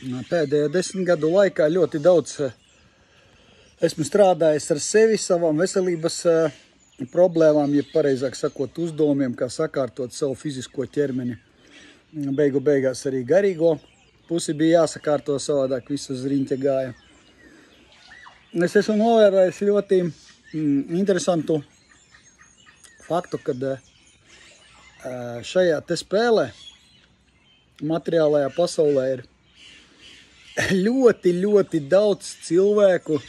pēdējo 10 gadu laikā ļoti daudz esmu strādājis ar sevi, savām veselības problēmām, ja pareizāk sakot, uzdevumiem, kā sakārtot savu fizisko ķermeni. Beigās arī garīgo pusi bija jāsakārto, savādāk viss uz riņķa gāja. Es esmu novērojis ļoti interesantu faktu, kad šajā te spēlē materiālajā pasaulē ir ļoti daudz cilvēku,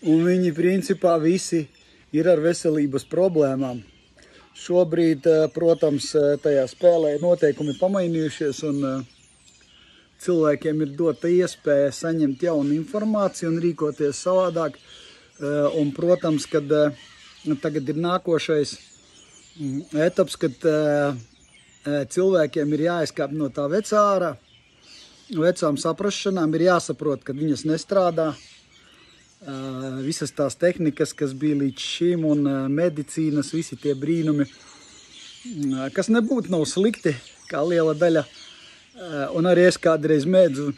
un viņi principā visi ir ar veselības problēmām. Šobrīd, protams, tajā spēlē noteikumi pamainījušies, un cilvēkiem ir dota iespēja saņemt jaunu informāciju un rīkoties savādāk. Un, protams, kad tagad ir nākošais etaps, kad cilvēkiem ir jāizkāp no tā vecām saprašanām, ir jāsaprot, ka viņas nestrādā. Visas tās tehnikas, kas bija līdz šim, un medicīnas, visi tie brīnumi, kas nebūtu nav slikti, kā liela daļa. Un arī es kādreiz mēdzu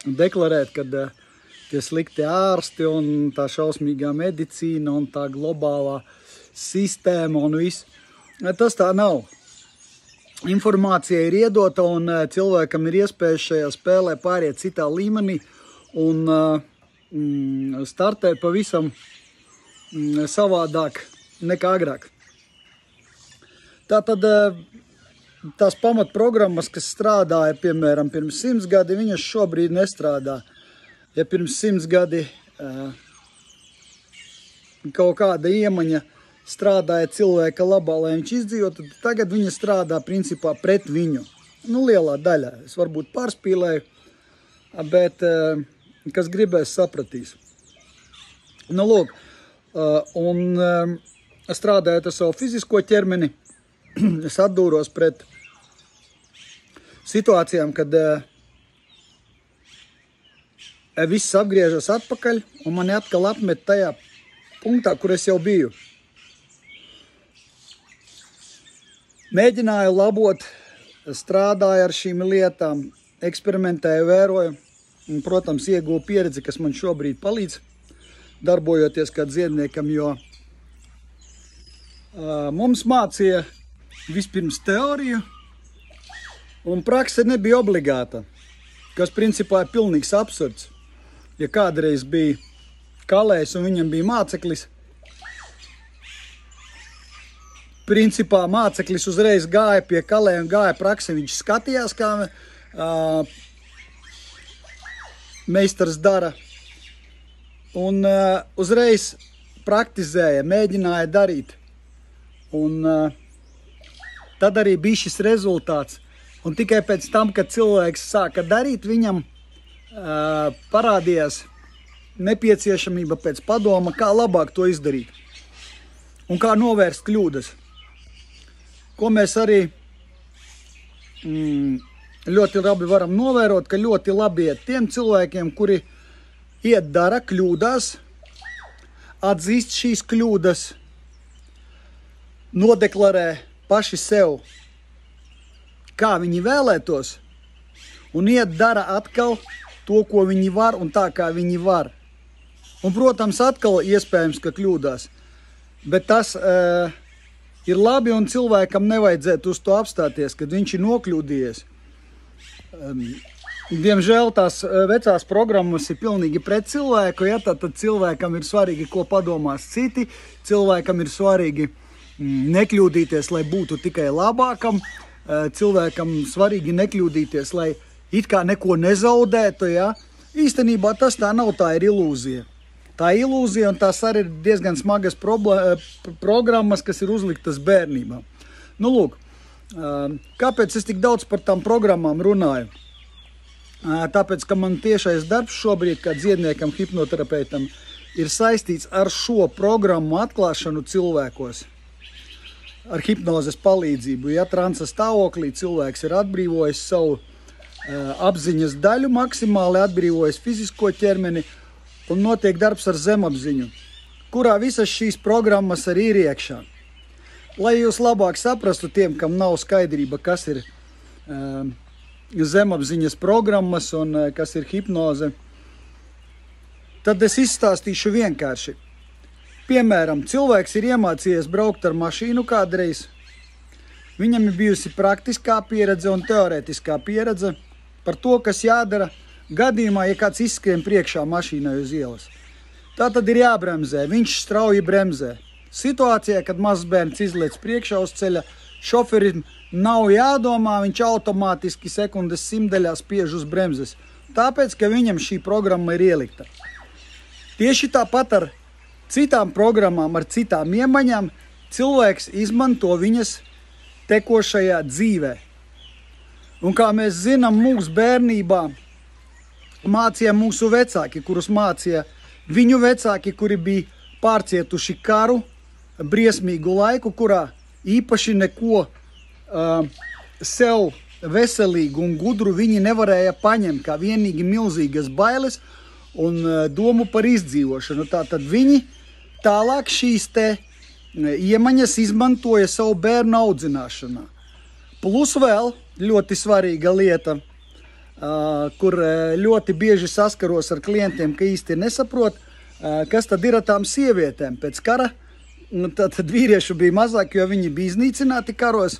deklarēt, kad tie slikti ārsti un tā šausmīgā medicīna un tā globālā sistēma un viss. Tas tā nav. Informācija ir iedota, un cilvēkam ir iespēja šajā spēlē pāriet citā līmenī un startēt pavisam savādāk nekā agrāk. Tātad tās pamatprogrammas, kas strādāja, piemēram, pirms 100 gadi, viņas šobrīd nestrādā. Ja pirms 100 gadi kaut kāda iemaņa strādāja cilvēka labā, lai viņš izdzīvotu, tad tagad viņa strādā principā pret viņu. Nu, lielā daļā. Es varbūt pārspīlēju, bet kas gribēs, sapratīs. Nu, lūk, un strādājot ar savu fizisko ķermeni, es atdūros pret situācijām, kad viss apgriežas atpakaļ, un mani atkal apmet tajā punktā, kur es jau biju. Mēģināju labot, strādāju ar šīm lietām, eksperimentēju, vēroju, un, protams, ieguvu pieredzi, kas man šobrīd palīdz, darbojoties kā dziedniekam, jo mums mācīja vispirms teoriju, un prakse nebija obligāta, kas principā ir pilnīgs absurds. Ja kādreiz bija kalējs un viņam bija māceklis, principā māceklis uzreiz gāja pie kalē un gāja praksi, viņš skatījās, kā meistars dara, un uzreiz praktizēja, mēģināja darīt. Un tad arī bija šis rezultāts. Un tikai pēc tam, kad cilvēks sāka darīt, viņam parādījās nepieciešamība pēc padoma, kā labāk to izdarīt. Un kā novērst kļūdas. Ko mēs arī ļoti labi varam novērot, ka ļoti labi iet tiem cilvēkiem, kuri iet dara, kļūdās, atzīst šīs kļūdas, nodeklarē paši sev, kā viņi vēlētos, un iet dara atkal to, ko viņi var un tā, kā viņi var. Un, protams, atkal iespējams, ka kļūdās, bet tas ir labi, un cilvēkam nevajadzētu uz to apstāties, kad viņš ir nokļūdījies. Diemžēl tās vecās programmas ir pilnīgi pret cilvēku, ja, tad cilvēkam ir svarīgi, ko padomās citi, cilvēkam ir svarīgi nekļūdīties, lai būtu tikai labākam, cilvēkam svarīgi nekļūdīties, lai it kā neko nezaudētu, ja. Īstenībā tas tā nav, tā ir ilūzija. Tā ir ilūzija, un tās arī ir diezgan smagas programmas, kas ir uzliktas bērnībā. Nu, lūk, kāpēc es tik daudz par tām programmām runāju? Tāpēc, ka man tiešais darbs šobrīd, kā dziedniekam, hipnoterapeitam, ir saistīts ar šo programmu atklāšanu cilvēkos. Ar hipnozes palīdzību. Ja transa stāvoklī cilvēks ir atbrīvojis savu apziņas daļu, maksimāli atbrīvojis fizisko ķermeni, un notiek darbs ar zemapziņu, kurā visas šīs programmas arī ir iekšā. Lai jūs labāk saprastu tiem, kam nav skaidrība, kas ir zemapziņas programmas un kas ir hipnoze, tad es izstāstīšu vienkārši. Piemēram, cilvēks ir iemācījies braukt ar mašīnu kādreiz. Viņam ir bijusi praktiskā pieredze un teorētiskā pieredze par to, kas jādara gadījumā, ja kāds izskrien priekšā mašīnai uz ielas. Tā tad ir jābremzē, viņš strauji bremzē. Situācijā, kad mazs bērns izliec priekšā uz ceļa, šoferim nav jādomā, viņš automātiski sekundes simtdaļā spiež uz bremzes, tāpēc, ka viņam šī programma ir ielikta. Tieši tāpat ar citām programmām, ar citām iemaņām, cilvēks izmanto viņas tekošajā dzīvē. Un kā mēs zinām, mūsu bērnībā mācīja mūsu vecāki, kurus mācīja viņu vecāki, kuri bija pārcietuši karu, briesmīgu laiku, kurā īpaši neko sev veselīgu un gudru viņi nevarēja paņemt, kā vienīgi milzīgas bailes un domu par izdzīvošanu. Tātad viņi tālāk šīs te iemaņas izmantoja savu bērnu audzināšanā. Plus vēl ļoti svarīga lieta, kur ļoti bieži saskaros ar klientiem, ka īsti nesaprot, kas tad ir ar tām sievietēm. Pēc kara tad vīriešu bija mazāk, jo viņi bija iznīcināti karos.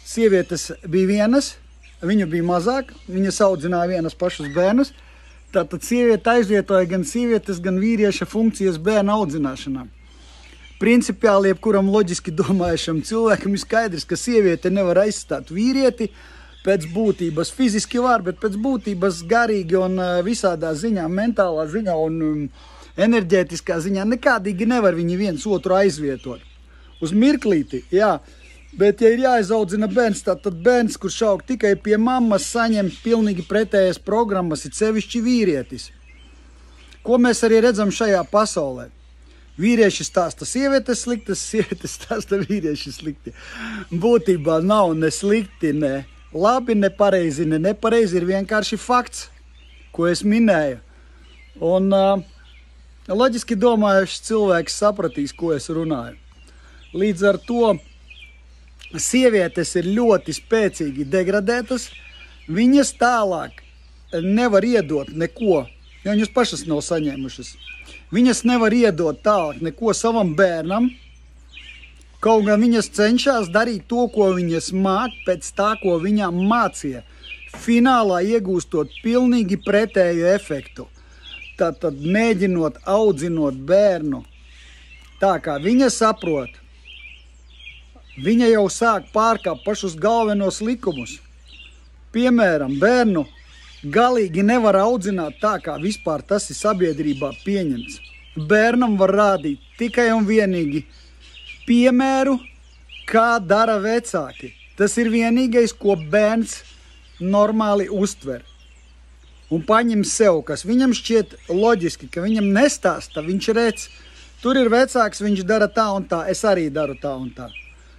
Sievietes bija vienas, viņu bija mazāk, viņas audzināja vienas pašus bērnus. Tātad sieviete aizvietoja gan sievietes, gan vīrieša funkcijas bērnu audzināšanā. Principiāli, jebkuram loģiski domājušam cilvēkam ir skaidrs, ka sieviete nevar aizstāt vīrieti pēc būtības fiziski var, bet pēc būtības garīgi un visādā ziņā, mentālā ziņā un enerģētiskā ziņā nekādīgi nevar viņi viens otru aizvietot. Uz mirklīti, jā. Bet, ja ir jāizaudzina bērns, tad bērns, kurš aug tikai pie mammas, saņem pilnīgi pretējas programmas, ir sevišķi vīrietis. Ko mēs arī redzam šajā pasaulē? Vīrieši stāsta sievietes sliktas, sievietes stāsta vīrieši slikti. Būtībā nav ne slikti, ne labi, ne pareizi, ne nepareizi, ir vienkārši fakts, ko es minēju. Un loģiski domājuši cilvēks sapratīs, ko es runāju. Līdz ar to sievietes ir ļoti spēcīgi degradētas, viņas tālāk nevar iedot neko, jo viņas pašas nav saņēmušas. Viņas nevar iedot tālāk neko savam bērnam, kaut gan viņas cenšas darīt to, ko viņas māk, pēc tā, ko viņām mācīja, finālā iegūstot pilnīgi pretēju efektu. Tātad mēģinot audzinot bērnu tā, kā viņa saprot, viņa jau sāk pārkāpt pašus galvenos likumus. Piemēram, bērnu galīgi nevar audzināt tā, kā vispār tas ir sabiedrībā pieņemts. Bērnam var rādīt tikai un vienīgi piemēru, kā dara vecāki. Tas ir vienīgais, ko bērns normāli uztver. Un paņem sev, kas viņam šķiet loģiski, ka viņam nestāsta, viņš redz, tur ir vecāks, viņš dara tā un tā, es arī daru tā un tā.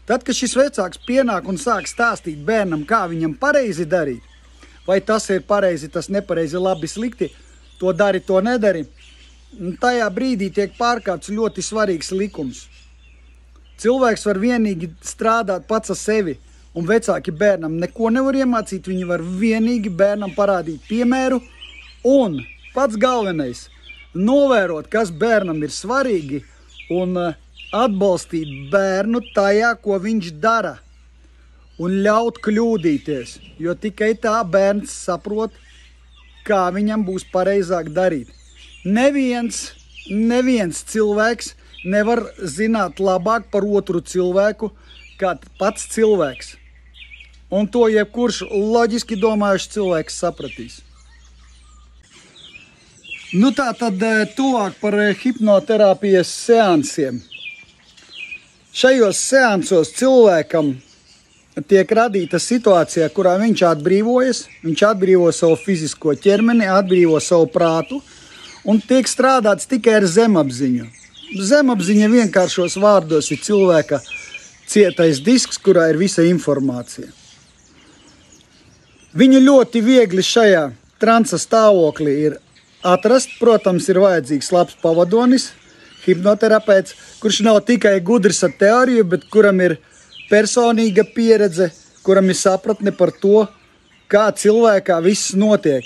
Tad, kad šis vecāks pienāk un sāk stāstīt bērnam, kā viņam pareizi darīt, vai tas ir pareizi, tas nepareizi, labi, slikti, to dari, to nedari, tajā brīdī tiek pārkāpts ļoti svarīgs likums. Cilvēks var vienīgi strādāt pats ar sevi, un vecāki bērnam neko nevar iemācīt, viņi var vienīgi bērnam parādīt piemēru, un pats galvenais, novērot, kas bērnam ir svarīgi, un atbalstīt bērnu tajā, ko viņš dara, un ļaut kļūdīties, jo tikai tā bērns saprot, kā viņam būs pareizāk darīt. Neviens cilvēks nevar zināt labāk par otru cilvēku, kā pats cilvēks. Un to jebkurš loģiski domājuši cilvēks sapratīs. Nu tā tad tuvāk par hipnoterapijas seansiem. Šajos seansos cilvēkam tiek radīta situācija, kurā viņš atbrīvojas, viņš atbrīvo savu fizisko ķermeni, atbrīvo savu prātu un tiek strādāts tikai ar zemapziņu. Zemapziņa vienkāršos vārdos ir cilvēka cietais disks, kurā ir visa informācija. Viņu ļoti viegli šajā transa stāvoklī ir atrast, protams, ir vajadzīgs labs pavadonis, hipnoterapeits, kurš nav tikai gudrs ar teoriju, bet kuram ir personīga pieredze, kuram ir sapratne par to, kā cilvēkā viss notiek.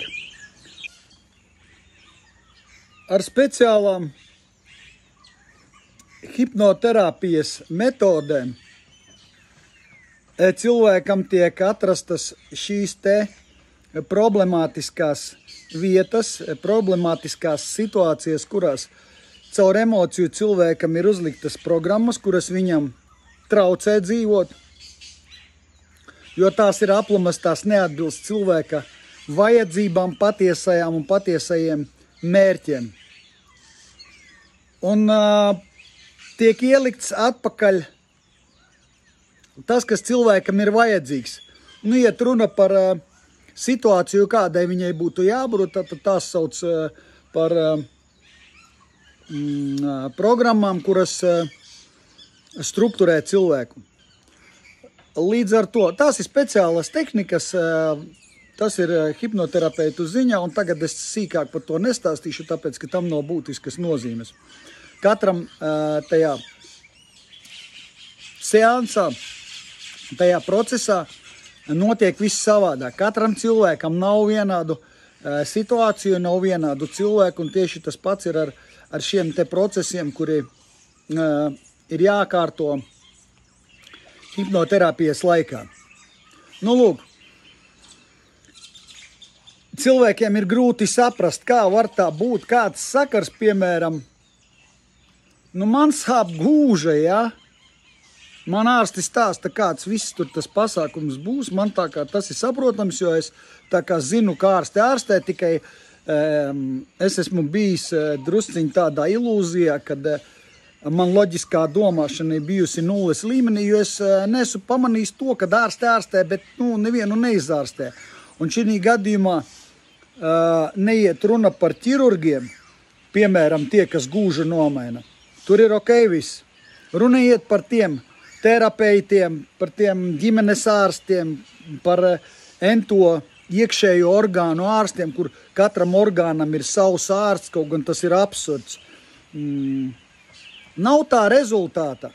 Ar speciālām hipnoterapijas metodēm cilvēkam tiek atrastas šīs te problemātiskās vietas, problemātiskās situācijas, kurās caur emociju cilvēkam ir uzliktas programmas, kuras viņam traucē dzīvot, jo tās ir aplumas, tās neatbilst cilvēka vajadzībām, patiesajām un patiesajiem mērķiem. Un tiek ielikts atpakaļ tas, kas cilvēkam ir vajadzīgs. Nu, iet runa par situāciju, kādai viņai būtu jābūt, tad tās sauc par programmām, kuras strukturē cilvēku. Līdz ar to, tās ir speciālas tehnikas, tas ir hipnoterapeitu ziņā, un tagad es sīkāk par to nestāstīšu, tāpēc, ka tam nav būtiskas nozīmes. Katram tajā seansā, tajā procesā notiek viss savādāk. Katram cilvēkam nav vienādu situāciju, nav vienādu cilvēku, un tieši tas pats ir ar šiem te procesiem, kuri ir jākārto hipnoterapijas laikā. Nu, lūk, cilvēkiem ir grūti saprast, kā var tā būt, kāds sakars, piemēram, nu, man sāp gūža, ja? Man ārsti stāsta, kāds viss tur tas pasākums būs. Man tā kā tas ir saprotams, jo es tā kā zinu, kā ārstē, tikai es esmu bijis drusciņ tādā ilūzijā, kad man loģiskā domāšana ir bijusi nulles līmenī, jo es neesmu pamanījis to, kad ārstē, bet nevienu neizārstē. Un šī gadījumā neiet runa par ķirurgiem, piemēram, tie, kas gūžu nomaina. Tur ir ok viss. Runa iet par tiem terapeitiem, par tiem ģimenes ārstiem, par ento iekšējo orgānu ārstiem, kur katram orgānam ir savs ārsts, kaut gan tas ir absurds. Nav tā rezultāta.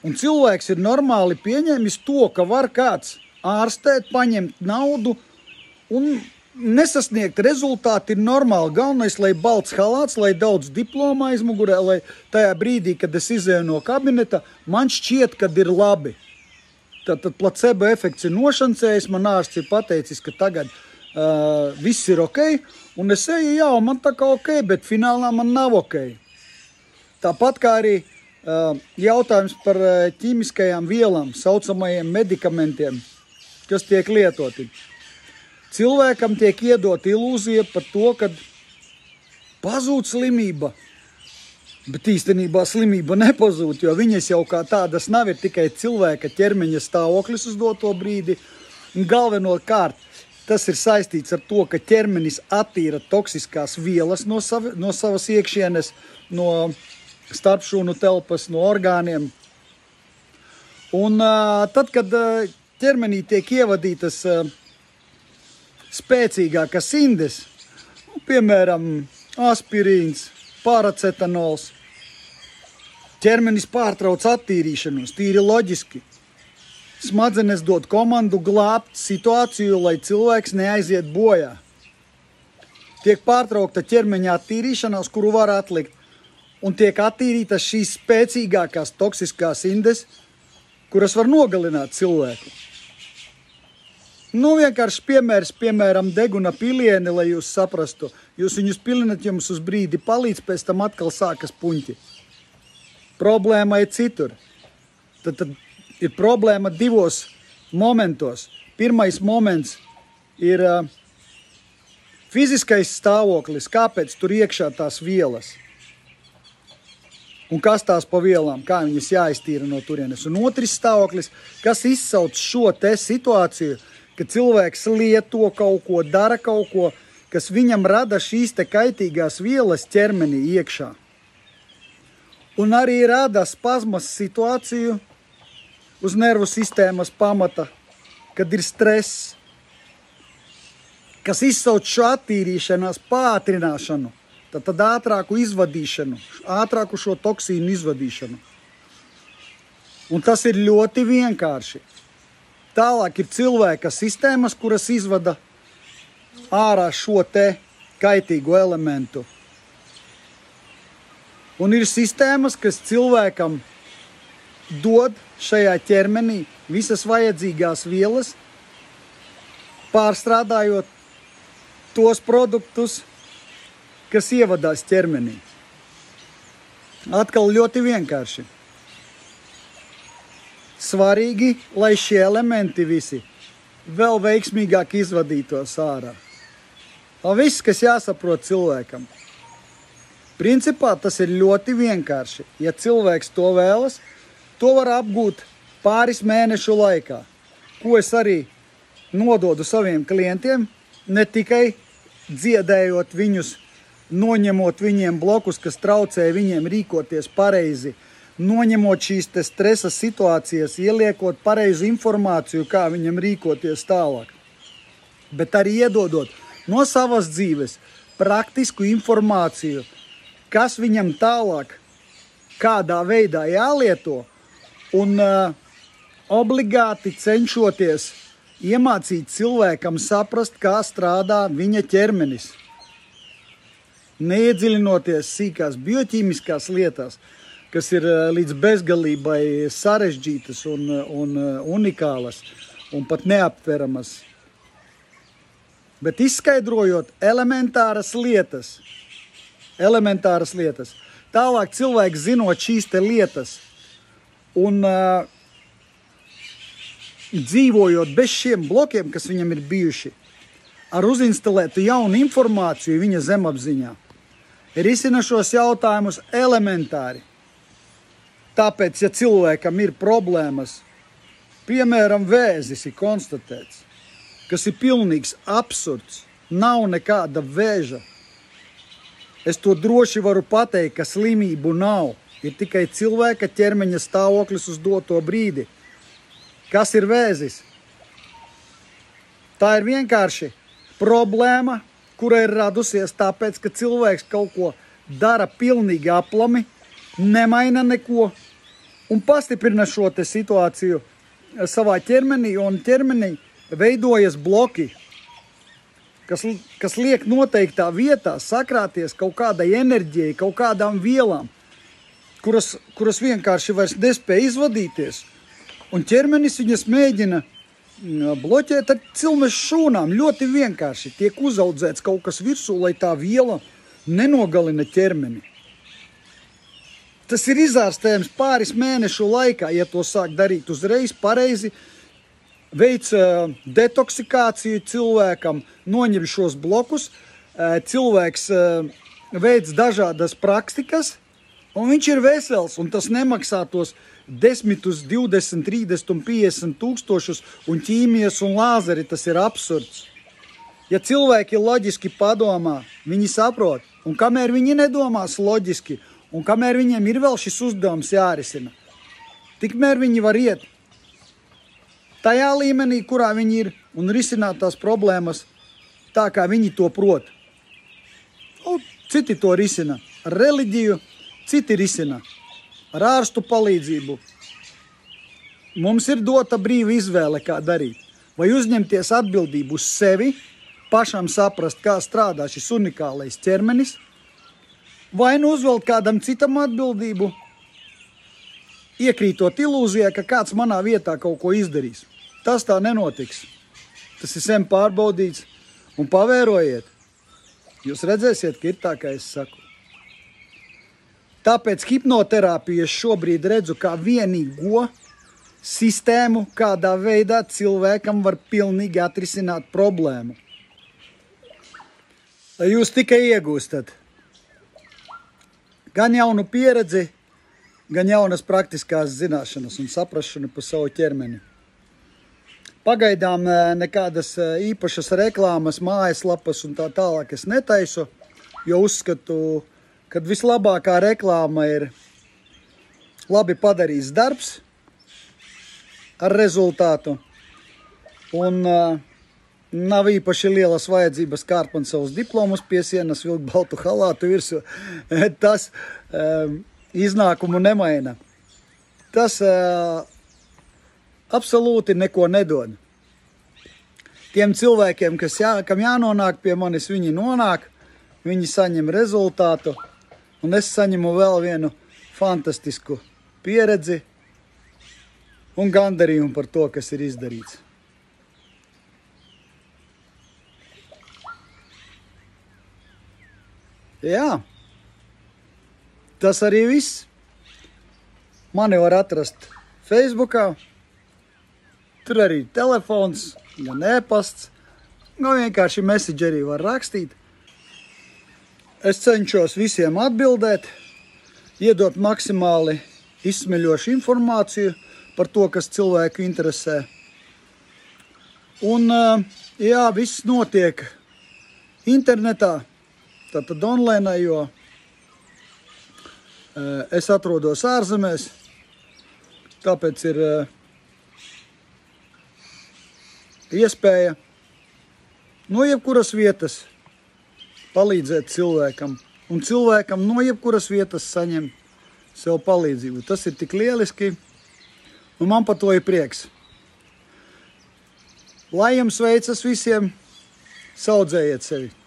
Un cilvēks ir normāli pieņēmis to, ka var kāds ārstēt, paņemt naudu un nesasniegt rezultāti ir normāli. Galvenais, lai balts halāts, lai daudz diploma aizmugurē, lai tajā brīdī, kad es izēju no kabineta, man šķiet, kad ir labi. Tad placebo efekts ir nošancējis, man ārsts ir pateicis, ka tagad viss ir ok, un es eju, jā, man tā kā ok, bet finālā man nav ok. Tāpat kā arī jautājums par ķīmiskajām vielām, saucamajiem medikamentiem, kas tiek lietoti. Cilvēkam tiek iedot ilūzija par to, ka pazūd slimība, bet īstenībā slimība nepazūd, jo viņas jau kā tādas nav, ir tikai cilvēka ķermeņa stāvoklis uz doto brīdi. Galvenokārt tas ir saistīts ar to, ka ķermenis attīra toksiskās vielas no savas iekšienes, no starpšūnu telpas, no orgāniem. Un tad, kad ķermenī tiek ievadītas spēcīgākas indes, piemēram, aspirīns, paracetanols, ķermenis pārtrauc attīrīšanos, tīri loģiski. Smadzenes dod komandu glābt situāciju, lai cilvēks neaiziet bojā. Tiek pārtraukta ķermeņa attīrīšanās, kuru var atlikt, un tiek attīrītas šīs spēcīgākās toksiskās indes, kuras var nogalināt cilvēku. Vienkārši piemērs, piemēram, deguna pilieni, lai jūs saprastu. Jūs viņus pilinat, jums uz brīdi palīdz, pēc tam atkal sākas puņķi. Problēma ir citur. Tad ir problēma divos momentos. Pirmais moments ir fiziskais stāvoklis, kāpēc tur iekšā tās vielas. Un kas tās pa vielām, kā viņas jāiztīra no turienes. Un otrs stāvoklis, kas izsauc šo te situāciju, ka cilvēks lieto kaut ko, dara kaut ko, kas viņam rada šīs te kaitīgās vielas ķermenī iekšā. Un arī rada spazmas situāciju uz nervu sistēmas pamata, kad ir stress, kas izsauc šo attīrīšanās pātrināšanu, tad ātrāku izvadīšanu, ātrāku šo toksīnu izvadīšanu. Un tas ir ļoti vienkārši. Tālāk ir cilvēka sistēmas, kuras izvada ārā šo te kaitīgo elementu. Un ir sistēmas, kas cilvēkam dod šajā ķermenī visas vajadzīgās vielas, pārstrādājot tos produktus, kas ievadās ķermenī. Atkal ļoti vienkārši. Svarīgi, lai šie elementi visi vēl veiksmīgāk izvadītos ārā. Un viss, kas jāsaprot cilvēkam. Principā tas ir ļoti vienkārši. Ja cilvēks to vēlas, to var apgūt pāris mēnešu laikā. Ko es arī nododu saviem klientiem, ne tikai dziedējot viņus, noņemot viņiem blokus, kas traucē viņiem rīkoties pareizi, noņemot šīs te stresa situācijas, ieliekot pareizu informāciju, kā viņam rīkoties tālāk. Bet arī iedodot no savas dzīves praktisku informāciju, kas viņam tālāk, kādā veidā jālieto, un obligāti cenšoties iemācīt cilvēkam saprast, kā strādā viņa ķermenis. Neiedziļinoties sīkās bioķīmiskās lietās, kas ir līdz bezgalībai sarežģītas un unikālas un pat neaptveramas. Bet izskaidrojot elementāras lietas. Tālāk cilvēks zinot šīs te lietas un dzīvojot bez šiem blokiem, kas viņam ir bijuši, ar uzinstalētu jaunu informāciju viņa zemapziņā, risina šos jautājumus elementāri. Tāpēc, ja cilvēkam ir problēmas, piemēram, vēzis ir konstatēts, kas ir pilnīgs absurds, nav nekāda vēža. Es to droši varu pateikt, ka slimību nav, ir tikai cilvēka ķermeņa stāvoklis uz doto brīdi. Kas ir vēzis? Tā ir vienkārši problēma, kura ir radusies tāpēc, ka cilvēks kaut ko dara pilnīgi aplami, nemaina neko un pastiprina šo te situāciju savā ķermenī, un ķermenī veidojas bloki, kas liek noteiktā vietā sakrāties kaut kādai enerģijai, kaut kādām vielām, kuras vienkārši vairs nespēja izvadīties. Un ķermenis viņas mēģina bloķēt ar cilmes šūnām. Ļoti vienkārši tiek uzaudzēts kaut kas virsū, lai tā viela nenogalina ķermeni. Tas ir izārstējams pāris mēnešu laikā, ja to sāk darīt uzreiz pareizi, veic detoksikāciju cilvēkam, noņem šos blokus, cilvēks veic dažādas praktikas, un viņš ir vesels, un tas nemaksā tos 10, 20, 30 un 50 tūkstošus, un ķīmijas un lāzeri, tas ir absurds. Ja cilvēki loģiski padomā, viņi saprot, un kamēr viņi nedomās loģiski, un kamēr viņiem ir vēl šis uzdevums jārisina, tikmēr viņi var iet tajā līmenī, kurā viņi ir, un risināt tās problēmas tā, kā viņi to prot. Citi to risina ar reliģiju, citi risina ar ārstu palīdzību. Mums ir dota brīva izvēle, kā darīt. Vai uzņemties atbildību uz sevi, pašam saprast, kā strādā šis unikālais ķermenis, vai nu uzvelt kādam citam atbildību, iekrītot ilūzijā, ka kāds manā vietā kaut ko izdarīs. Tas tā nenotiks. Tas ir sen pārbaudīts, un pavērojiet. Jūs redzēsiet, ka ir tā, kā es saku. Tāpēc hipnoterapiju es šobrīd redzu kā vienīgo sistēmu, kādā veidā cilvēkam var pilnīgi atrisināt problēmu. Jūs tikai iegūstat gan jaunu pieredzi, gan jaunas praktiskās zināšanas un saprašanu par savu ķermeni. Pagaidām nekādas īpašas reklāmas, mājaslapas un tā tālāk es netaisu, jo uzskatu, ka vislabākā reklāma ir labi padarīts darbs ar rezultātu un nav īpaši lielas vajadzības kārt man savus diplomus pie sienas, vilkt baltu halātu virsū. Tas iznākumu nemaina. Tas absolūti neko nedod. Tiem cilvēkiem, kam jānonāk pie manis, viņi nonāk, viņi saņem rezultātu, un es saņemu vēl vienu fantastisku pieredzi un gandarījumu par to, kas ir izdarīts. Jā, tas arī viss. Mani var atrast Facebookā, tur arī telefons, gan e-pasts, gan vienkārši messengerī var rakstīt. Es cenšos visiem atbildēt, iedot maksimāli izsmeļošu informāciju par to, kas cilvēku interesē. Un, jā, viss notiek internetā, tātad online, jo es atrodos ārzemēs, tāpēc ir iespēja no jebkuras vietas palīdzēt cilvēkam, un cilvēkam no jebkuras vietas saņem sev palīdzību. Tas ir tik lieliski, un man par to ir prieks. Lai jums veicas visiem, saudzējiet sevi!